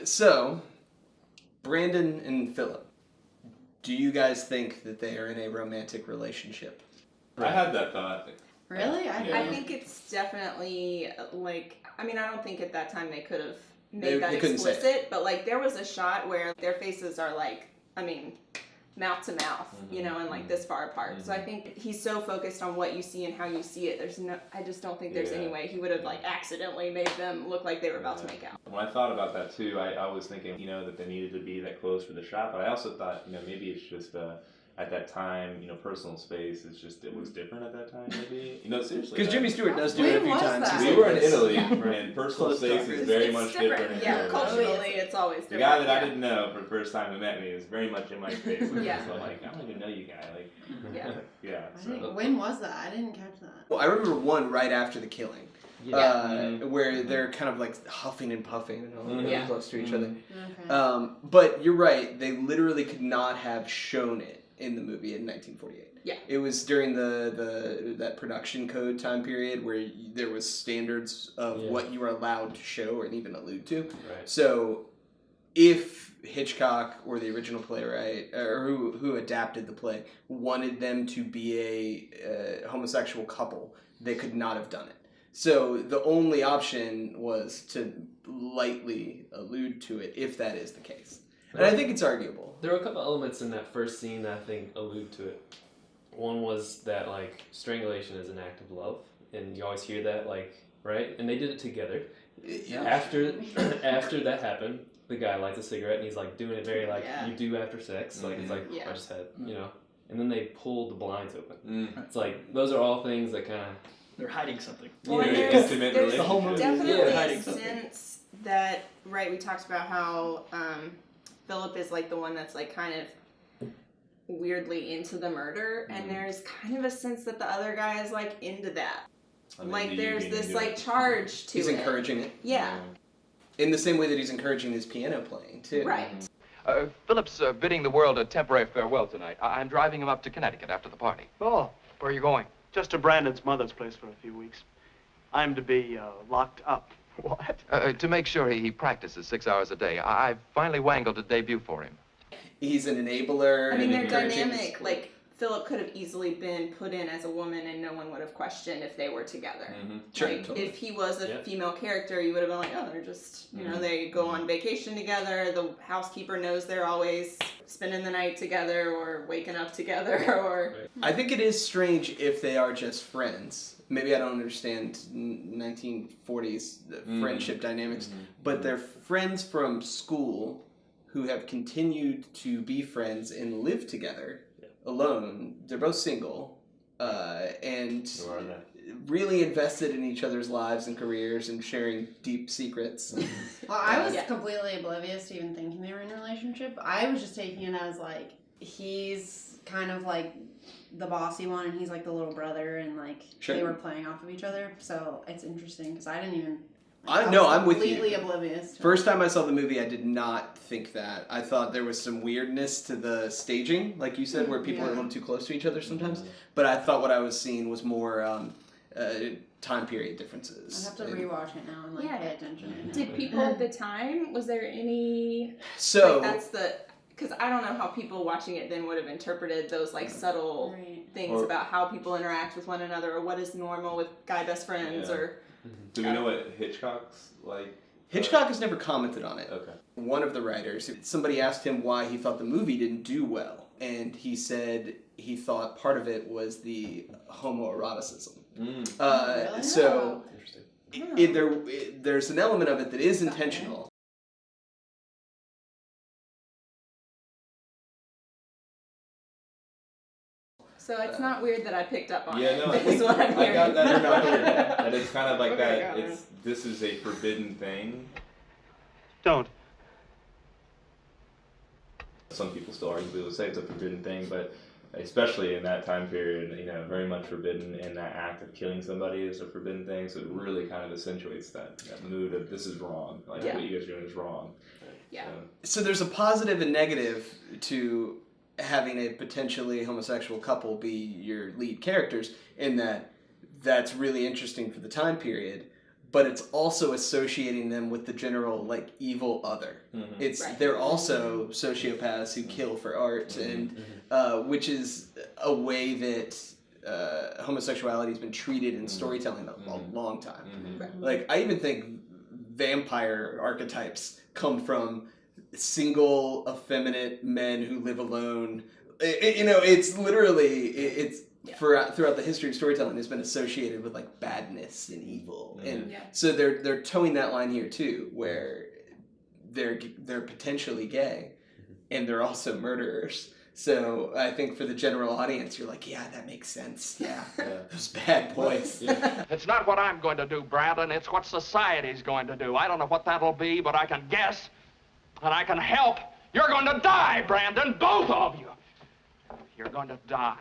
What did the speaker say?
So, Brandon and Phillip, do you guys think that they are in a romantic relationship? I had that thought. Really? I think it's definitely like, I mean, I don't think at that time they could have made that explicit, but like there was a shot where their faces are like, I mean, mouth to mouth, you know, and like this far apart. So I think he's so focused on what you see and how you see it. I just don't think there's any way he would have like accidentally made them look like they were about to make out. When I thought about that too, I was thinking, you know, that they needed to be that close for the shot, but I also thought, you know, maybe it's just at that time, you know, personal space is just, it was different at that time, maybe. You know, seriously. Because Jimmy Stewart does do it a few times. We were in Italy, and personal space is very much different. Yeah, culturally, it's always different. The guy that I didn't know for the first time who met me was very much in my space. Yeah. So I'm like, I don't even know you guy. Like, yeah. So. When was that? I didn't catch that. Well, I remember one right after the killing. Where they're kind of like huffing and puffing and all close to each other. Okay. But you're right, they literally could not have shown it in the movie in 1948. Yeah. It was during that production code time period where there was standards of what you were allowed to show or even allude to. Right. So if Hitchcock or the original playwright or who adapted the play wanted them to be a homosexual couple, they could not have done it. So the only option was to lightly allude to it, if that is the case. And I think it's arguable. There were a couple elements in that first scene that I think allude to it. One was that, like, strangulation is an act of love, and you always hear that, like, right? And they did it together. Yeah. After that happened, the guy lights a cigarette, and he's, like, doing it very, like, you do after sex. Like, it's like, I just had, you know. And then they pull the blinds open. It's like, those are all things that kind of... They're hiding something. Well, There's the whole movie. definitely hiding a something. sense that, right, we talked about how Phillip is like the one that's like kind of weirdly into the murder, and there's kind of a sense that the other guy is like into that. Like there's this like charge to it. He's encouraging it. Yeah. In the same way that he's encouraging his piano playing, too. Right. Philip's bidding the world a temporary farewell tonight. I'm driving him up to Connecticut after the party. Oh, Where are you going? just to Brandon's mother's place for a few weeks. I'm to be locked up. What? To make sure he practices 6 hours a day. I've finally wangled a debut for him. He's an enabler. I mean, they're encouraging dynamic. Like, Phillip could have easily been put in as a woman and no one would have questioned if they were together. Sure, Like, totally. if he was a female character, you would have been like, oh, they're just, you know, they go on vacation together. The housekeeper knows they're always spending the night together or waking up together or... I think it is strange if they are just friends. Maybe I don't understand 1940s friendship dynamics, but they're friends from school who have continued to be friends and live together alone. They're both single and really invested in each other's lives and careers and sharing deep secrets. Well, I was completely oblivious to even thinking they were in a relationship. I was just taking it as, like, he's kind of, like, the bossy one, and he's, like, the little brother, and, like, they were playing off of each other. So it's interesting, because I didn't even... I'm with you. Completely oblivious. First time I saw the movie, I did not think that. I thought there was some weirdness to the staging, like you said, where people are a little too close to each other sometimes. But I thought what I was seeing was more time period differences. I have to rewatch it now and pay attention. Did people at the time, was there any... So... Like, that's the... Because I don't know how people watching it then would have interpreted those like subtle things about how people interact with one another or what is normal with guy best friends or... Do we know what Hitchcock's like? Hitchcock has never commented on it. Okay. One of the writers, somebody asked him why he thought the movie didn't do well, and he said he thought part of it was the homoeroticism. Really? So there's an element of it that is intentional. So it's not weird that I picked up on it. No, Is what I'm I hearing. got that. That it's kind of like that. This is a forbidden thing. Don't. Some people still arguably would say it's a forbidden thing, but especially in that time period, you know, very much forbidden, and that act of killing somebody is a forbidden thing, so it really kind of accentuates that mood of this is wrong, like what you guys are doing is wrong. Yeah. So there's a positive and negative to having a potentially homosexual couple be your lead characters, in that that's really interesting for the time period, but it's also associating them with the general like evil other. They're also sociopaths who kill for art, and which is a way that homosexuality has been treated in storytelling a long time. Like I even think vampire archetypes come from single effeminate men who live alone. It's literally throughout the history of storytelling has been associated with like badness and evil, and so they're towing that line here too, where they're potentially gay, and they're also murderers. So I think for the general audience, you're like, yeah, that makes sense. Yeah. Those bad boys. It's not what I'm going to do, Brandon. It's what society's going to do. I don't know what that'll be, but I can guess, and I can help. You're going to die, Brandon, both of you. You're going to die.